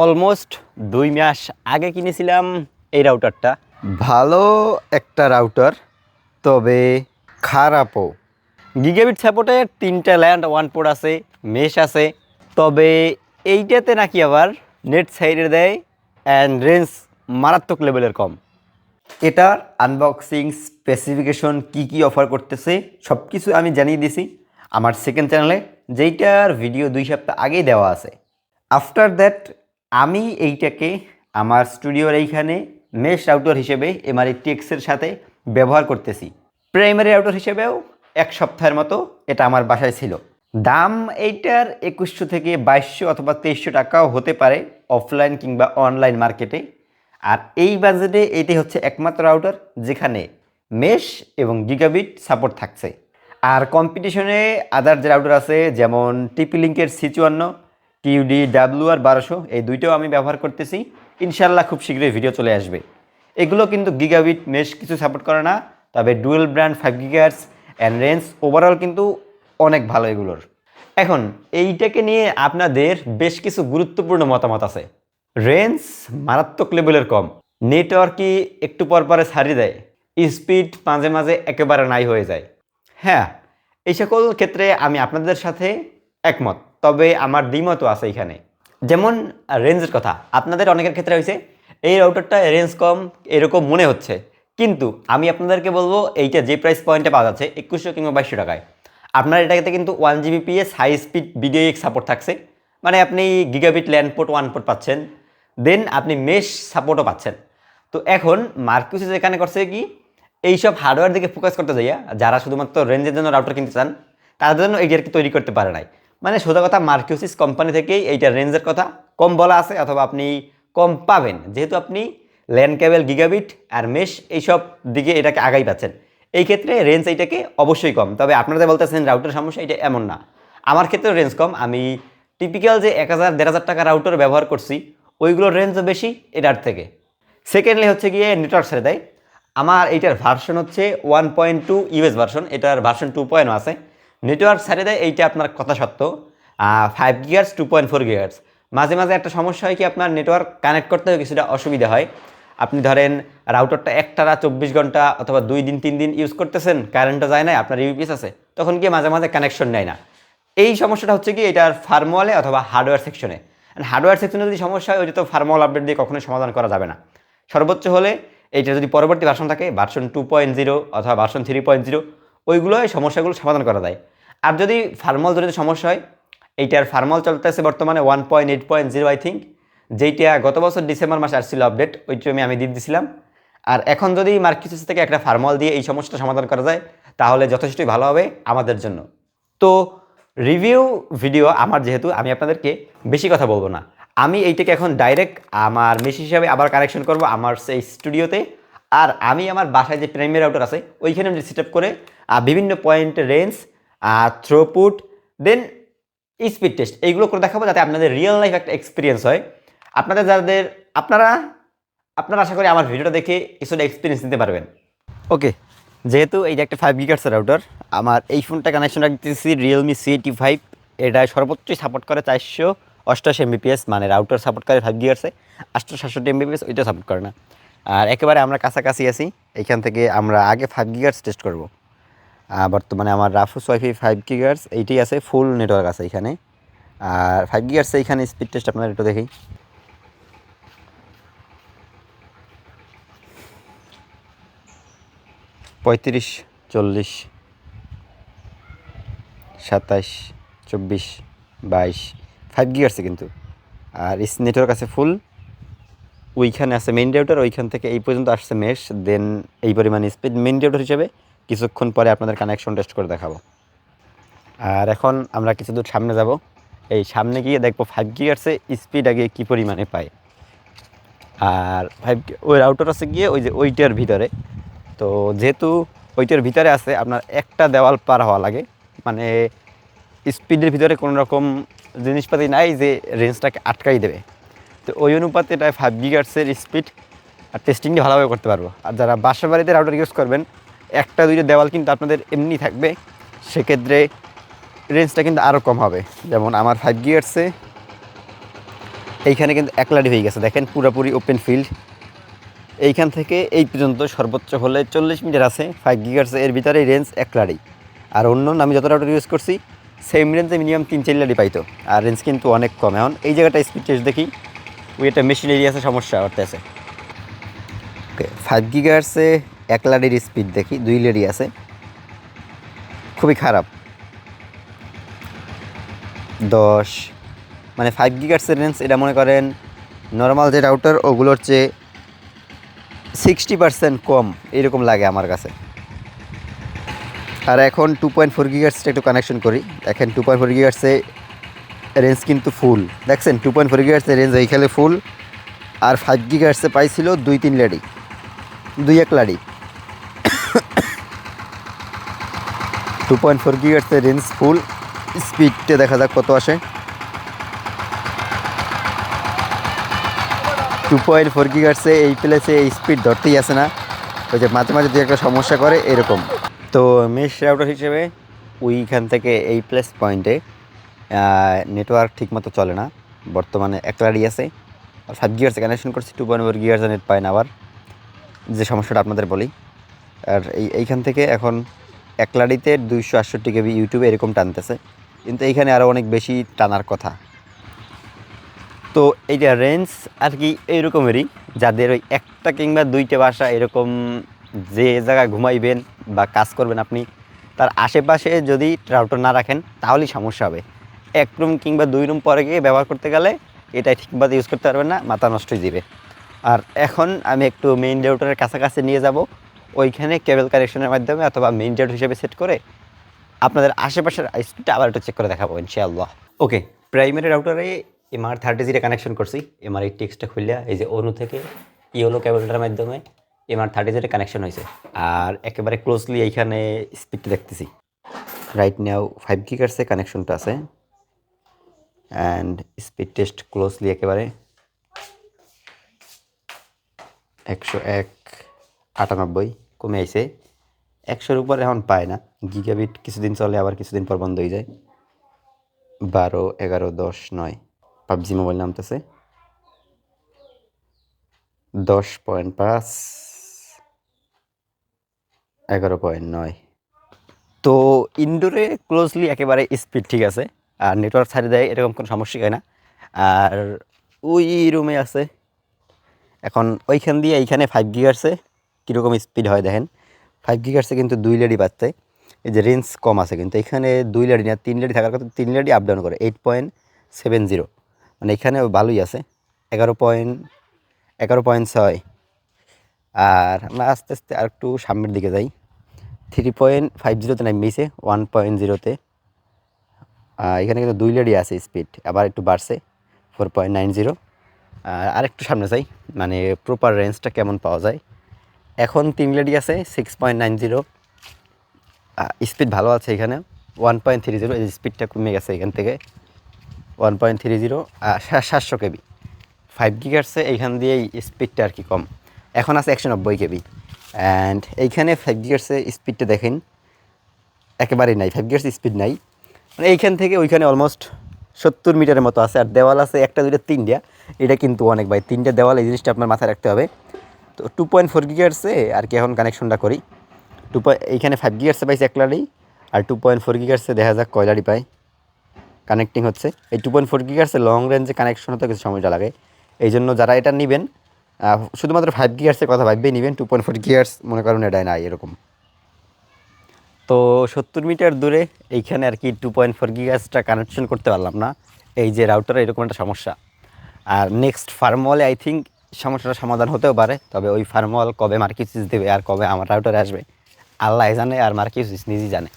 Almost 2 মাস আগে কিনেছিলাম এই রাউটারটা। ভালো একটা রাউটার, তবে খারাপও। গিগাবিট সাপোর্টে 3টা ল্যান্ড 1 পোর্ট আছে, মেশ আছে। তবে এইটাতে নাকি আবার নেট সাইডে দেয় অ্যান্ড রেঞ্জ মারাত্মক লেভেলের কম। এটার আনবক্সিং, স্পেসিফিকেশন, কি অফার করতেছে সব কিছু আমি জানিয়ে দিছি আমার সেকেন্ড চ্যানেলে, যেইটার ভিডিও 2 সপ্তাহ আগেই দেওয়া আছে। আফটার দ্যাট আমি এইটাকে আমার স্টুডিওর এইখানে মেশ রাউটার হিসেবে MRI-TX-এর সাথে ব্যবহার করতেছি। প্রাইমারি রাউটার হিসেবেও 1 সপ্তাহের মতো এটা আমার বাসায় ছিল। দাম এইটার 2100 থেকে 2200 অথবা 2300 টাকাও হতে পারে অফলাইন কিংবা অনলাইন মার্কেটে। আর এই বাজেটে এটি হচ্ছে একমাত্র রাউটার যেখানে মেশ এবং গিগাবিট সাপোর্ট থাকছে। আর কম্পিটিশনে আদার যে রাউটার আছে যেমন TP-Link-এর C54, TUD-WR1200, এই দুইটাও আমি ব্যবহার করতেছি। ইনশাল্লাহ খুব শীঘ্রই ভিডিও চলে আসবে। এগুলো কিন্তু গিগাবিট মেশ কিছু সাপোর্ট করে না, তবে dual brand 5 GHz and range overall কিন্তু অনেক ভালো এগুলোর। এখন এইটাকে নিয়ে আপনাদের বেশ কিছু গুরুত্বপূর্ণ মতামত আছে। রেঞ্জ মারাত্মক লেভেলের কম, নেটওয়ার্কই একটু পর পরে ছাড়িয়ে দেয়, স্পিড মাঝে মাঝে একেবারে নাই হয়ে যায়। হ্যাঁ, এই সকল ক্ষেত্রে আমি আপনাদের সাথে একমত, তবে আমার দ্বিমতও আছে এখানে। যেমন রেঞ্জের কথা, আপনাদের অনেকের ক্ষেত্রে হয়েছে এই রাউটারটা রেঞ্জ কম এরকম মনে হচ্ছে, কিন্তু আমি আপনাদেরকে বলবো এইটা যে প্রাইস পয়েন্টে পাওয়া যাচ্ছে 2100 কিংবা 2200 টাকায়, আপনার এটাতে কিন্তু 1 Gbps high speed VDX support থাকছে। মানে আপনি গিগাবিট ল্যান্ড পোর্ট 1 পোর্ট পাচ্ছেন, দেন আপনি মেশ সাপোর্টও পাচ্ছেন। তো এখন মার্কুসি যেখানে করছে কি, এইসব হার্ডওয়্যার দিকে ফোকাস করতে যাইয়া যারা শুধুমাত্র রেঞ্জের জন্য রাউটার কিনতে চান তাদের জন্য এইটা আর কি তৈরি করতে পারে নাই। মানে সোজা কথা, মার্কিউসিস কোম্পানি থেকেই এইটা রেঞ্জের কথা কম বলা আছে, অথবা আপনি কম পাবেন, যেহেতু আপনি ল্যান্ড কেবল, গিগাবিট আর মেশ এইসব দিকে এটাকে আগাই পাচ্ছেন। এই ক্ষেত্রে রেঞ্জ এইটাকে অবশ্যই কম। তবে আপনারা বলতেছেন রাউটার সমস্যা, এটা এমন না। আমার ক্ষেত্রেও রেঞ্জ কম। আমি টিপিক্যাল যে 1000-1500 টাকা রাউটার ব্যবহার করছি, ওইগুলোর রেঞ্জও বেশি এটার থেকে। সেকেন্ডলি হচ্ছে গিয়ে নেটওয়ার্ক ছেড়ে দেয়। আমার এইটার ভার্সন হচ্ছে 1.2 ইউএস ভার্সন, এটার ভার্সন 2.0 আছে। নেটওয়ার্ক ছেড়ে দেয়, এইটা আপনার কথা সত্য। 5 GHz 2.4 GHz। মাঝে মাঝে একটা সমস্যা হয় কি, আপনার নেটওয়ার্ক কানেক্ট করতেও কিছুটা অসুবিধা হয়। আপনি ধরেন রাউটারটা একটানা 24 ঘন্টা অথবা 2 দিন 3 দিন ইউজ করতেছেন, কারেন্টও যায় না, আপনার ইউপিএস আছে, তখন গিয়ে মাঝে মাঝে কানেকশন নেয় না। এই সমস্যাটা হচ্ছে কি এটার ফার্মওয়ালে অথবা হার্ডওয়্যার সেকশনে। হার্ডওয়্যার সেকশনে যদি সমস্যা হয়, ওইটা তো ফার্মওয়াল আপডেট দিয়ে কখনোই সমাধান করা যাবে না। সর্বোচ্চ হলে এইটা যদি পরবর্তী ভার্সন থাকে, ভার্সন 2.0 অথবা ভার্সন 3.0, ওইগুলোই সমস্যাগুলো সমাধান করা যায়। আর যদি ফার্মওয়াল জড়িত সমস্যা হয়, এইটার ফার্মওয়াল চলতেছে বর্তমানে 1.8.0 আই থিঙ্ক, যেইটা গত বছর ডিসেম্বর মাসে আসছিল আপডেট, ওইটা আমি দিয়ে দিয়েছিলাম। আর এখন যদি মার্কিউসিস থেকে একটা ফার্মওয়াল দিয়ে এই সমস্যাটা সমাধান করা যায়, তাহলে যথেষ্টই ভালো হবে আমাদের জন্য। তো রিভিউ ভিডিও আমার, যেহেতু আমি আপনাদেরকে বেশি কথা বলবো না, আমি এইটাকে এখন ডাইরেক্ট আমার মেশ হিসাবে আবার কানেকশন করব আমার সেই স্টুডিওতে। আর আমি আমার বাসায় যে প্রাইমারি রাউটার আছে ওইখানে আমি সেট আপ করে বিভিন্ন পয়েন্টে রেঞ্জ, থ্রুপুট, দেন স্পিড টেস্ট এইগুলো করে দেখাবো, যাতে আপনাদের রিয়েল লাইফ একটা এক্সপিরিয়েন্স হয়। আপনাদের যাদের আপনারা আশা করি আমার ভিডিওটা দেখে কিছুটা এক্সপিরিয়েন্স নিতে পারবেন। ওকে, যেহেতু এই যে একটা 5 GHz রাউটার, আমার এই ফোনটা কানেকশন রাখতেছি Realme C85। এটা সর্বোচ্চই সাপোর্ট করে 488 Mbps, মানে রাউটার সাপোর্ট করে 5 GHz-এ, 867 Mbps ওইটা সাপোর্ট করে না। আর একেবারে আমরা কাছাকাছি আছি, এইখান থেকে আমরা আগে 5 GHz টেস্ট করব। বর্তমানে আমার রাফুস ওয়াইফাই 5 GHz এইটাই আছে, ফুল নেটওয়ার্ক আছে এখানে। আর 5 GHz এইখানে স্পিড টেস্ট আপনারা একটু দেখি। 35, 40, 27, 24, 22, 5 GHz কিন্তু। আর নেটওয়ার্ক আছে ফুল। ওইখানে আছে মেইন রাউটার, ওইখান থেকে এই পর্যন্ত আসছে মেশ, দেন এই পরিমাণ স্পিড মেইন রাউটার হিসেবে। কিছুক্ষণ পরে আপনাদের কানেকশন টেস্ট করে দেখাবো। আর এখন আমরা কিছু দূর সামনে যাব, এই সামনে গিয়ে দেখবো 5 GHz-এ স্পিড আগে কী পরিমাণে পায়। আর ওই রাউটার আছে গিয়ে ওই যে ওইটার ভিতরে। তো যেহেতু ওইটার ভিতরে আছে, আপনার একটা দেওয়াল পার হওয়া লাগে, মানে স্পিডের ভিতরে কোনো রকম জিনিসপাতি নাই যে রেঞ্জটাকে আটকাই দেবে। তো ওই অনুপাতে এটা 5 GHz-এর স্পিড আর টেস্টিংটি ভালোভাবে করতে পারবো। আর যারা বাসা বাড়িতে রাউটার ইউজ করবেন, একটা দুইটা দেওয়াল কিন্তু আপনাদের এমনি থাকবে, সেক্ষেত্রে রেঞ্জটা কিন্তু আরও কম হবে। যেমন আমার 5 GHz-এ এইখানে কিন্তু একলাডি হয়ে গেছে, দেখেন পুরোপুরি ওপেন ফিল্ড। এইখান থেকে এই পর্যন্ত সর্বোচ্চ হলে 40 মিটার আছে 5 গিগার্স, এর ভিতরে রেঞ্জ একলাডি। আর অন্য আমি যত রাউটার ইউজ করছি সেম রেঞ্জে মিনিমাম 3-4 লাডি পাইতো, আর রেঞ্জ কিন্তু অনেক কম। এখন এই জায়গাটা স্পিড টেস্ট দেখি, ওই একটা মেশিন এরিয়া আছে, সমস্যা করতেছে। ওকে, 5 গিগার্সে একলাডির স্পিড দেখি, 2 লাডি আছে, খুবই খারাপ। 10 মানে 5 গিগার্সের রেঞ্জ, এটা মনে করেন নর্মাল যে রাউটার ওগুলোর চেয়ে 60% কম এরকম লাগে আমার কাছে। আর এখন 2.4 গিগার্সটা একটু কানেকশন করি, দেখেন 2.4 গিগার্সে রেঞ্জ কিন্তু ফুল, দেখছেন 2.4 গিগার্সের রেঞ্জ এইখানে ফুল। আর 5 গিগার্সে পাইছিল 2-3 লাডি, 2-1 লাডি। 2.4 গিগার্সের রেঞ্জ ফুল, স্পিডটা দেখা যাক কত আসে। 2.4 গিগার্সে এই প্লেসে এই স্পিড ধরতেই আসে না, ওই যে মাঝে মাঝে দু একটা সমস্যা করে এরকম। তো মেশ রাউটার হিসেবে ওইখান থেকে এই প্লেস পয়েন্টে নেটওয়ার্ক ঠিকমতো চলে না, বর্তমানে একলাডি আছে। আর 5 গিগার্সে কানেকশন করছি, 2.4 গিগার্সে নেট পায় না। আবার যে সমস্যাটা আপনাদের বলি, আর এইখান থেকে এখন একলাডিতে 268 কেবি ইউটিউবে এরকম টানতেছে, কিন্তু এইখানে আরও অনেক বেশি টানার কথা। তো এইটা রেঞ্জ আর কি এইরকমেরই, যাদের ওই একটা কিংবা দুইটা বাসা এরকম যে জায়গায় ঘুমাইবেন বা কাজ করবেন আপনি, তার আশেপাশে যদি রাউটার না রাখেন তাহলেই সমস্যা হবে। 1 রুম কিংবা 2 রুম পরে গিয়ে ব্যবহার করতে গেলে এটা ঠিকমতো ইউজ করতে পারবেন না, মাথা নষ্ট হয়ে যাবে। আর এখন আমি একটু মেইন রাউটারের কাছাকাছি নিয়ে যাব, ওইখানে কেবল কানেকশনের মাধ্যমে অথবা মেইন রাউটার হিসেবে সেট করে আপনাদের আশেপাশের স্পিডটা আবার একটু চেক করে দেখাবো ইনশাআল্লাহ। ওকে, প্রাইমারি রাউটারে MR30 কানেকশন করছি। MR80X খুললে এই যে অনু থেকে ইয়েলো কেবলটার মাধ্যমে MR30 কানেকশন হয়েছে, আর একেবারে ক্লোজলি এইখানে স্পিডটা দেখতেছি। রাইট নাও 5 গিগার্সে কানেকশনটা আছে, অ্যান্ড স্পিড টেস্ট ক্লোজলি একেবারে 101.98 কমে আইছে, 100-র উপরে এখন পায় না। গিগাবিট কিছুদিন চলে, আবার কিছুদিন পর বন্ধ হয়ে যায়। 12, 11, 10, 9 পাবজি মোবাইল নামতেছে। 10.5, 11.9। তো ইনডোরে ক্লোজলি একেবারে স্পিড ঠিক আছে, আর নেটওয়ার্ক ছাড়িয়ে দেয়, এরকম কোনো সমস্যা হয় না। আর ওই রুমে আছে এখন, ওইখান দিয়ে এইখানে 5 গিগার্সে কীরকম স্পিড হয় দেখেন। 5 গিগার্সে কিন্তু 2 লাডি পাচ্ছে, এই যে রেঞ্জ কম আছে, কিন্তু এখানে 2 লাডি না 3 লাডি থাকার কথা, 3 লাডি আপ ডাউন করে 8.70, মানে এখানে ভালোই আছে। 11.6। আর আমরা আস্তে আস্তে আর একটু সামনের দিকে যাই, 3.50-তে নামিয়েছে 1.0-তে। এখানে কিন্তু 2 লাডি আছে স্পিড, আবার একটু বাড়ছে 4.90। আর একটু সামনে যাই, মানে প্রপার রেঞ্জটা কেমন পাওয়া যায়। এখন 3 লাডি আছে 6.90, স্পিড ভালো আছে এখানে। 1.30, এই স্পিডটা কমে গেছে এখান থেকে 1.30, 700 কেবি। 5 গিগার্সে এইখান দিয়েই স্পিডটা আর কি কম, এখন আছে 190 কেবি। অ্যান্ড এইখানে 5 গিগার্সে স্পিডটা দেখেন একেবারেই নাই, 5 গিগার্স স্পিড নাই, মানে এইখান থেকে ওইখানে অলমোস্ট 70 মিটারের মতো আছে। আর দেওয়াল আছে 1টা 2টা 3টা, এটা কিন্তু অনেক ভাই, 3টে দেওয়াল, এই জিনিসটা আপনার মাথায় রাখতে হবে। তো 2.4 গিগার্সে আর কি এখন কানেকশনটা করি। এইখানে 5 গিগার্সে পাইছে একলাডি, আর 2.4 গিগার্সে দেখা যাক কয়লাডি পাই। কানেক্টিং হচ্ছে। এই 2.4 গিগার্সে লং রেঞ্জে কানেকশন হতে কিছু সময়টা লাগে, এই জন্য যারা এটা নেবেন শুধুমাত্র 5 গিগার্সের কথা ভাববেই নেবেন, 2.4 গিগার্স মনে করেন এটাই নাই এরকম। তো 70 মিটার দূরে এইখানে আর কি 2.4 গিগার্সটা কানেকশন করতে পারলাম না, এই যে রাউটারে এরকম একটা সমস্যা। আর নেক্সট ফার্মওয়ালে আই থিঙ্ক সমস্যাটা সমাধান হতেও পারে, তবে ওই ফার্মওয়াল কবে মার্কিউসিস দেবে আর কবে আমার রাউটারে আসবে আল্লাহ জানে, আর মার্কিউসিস নিজেই জানে।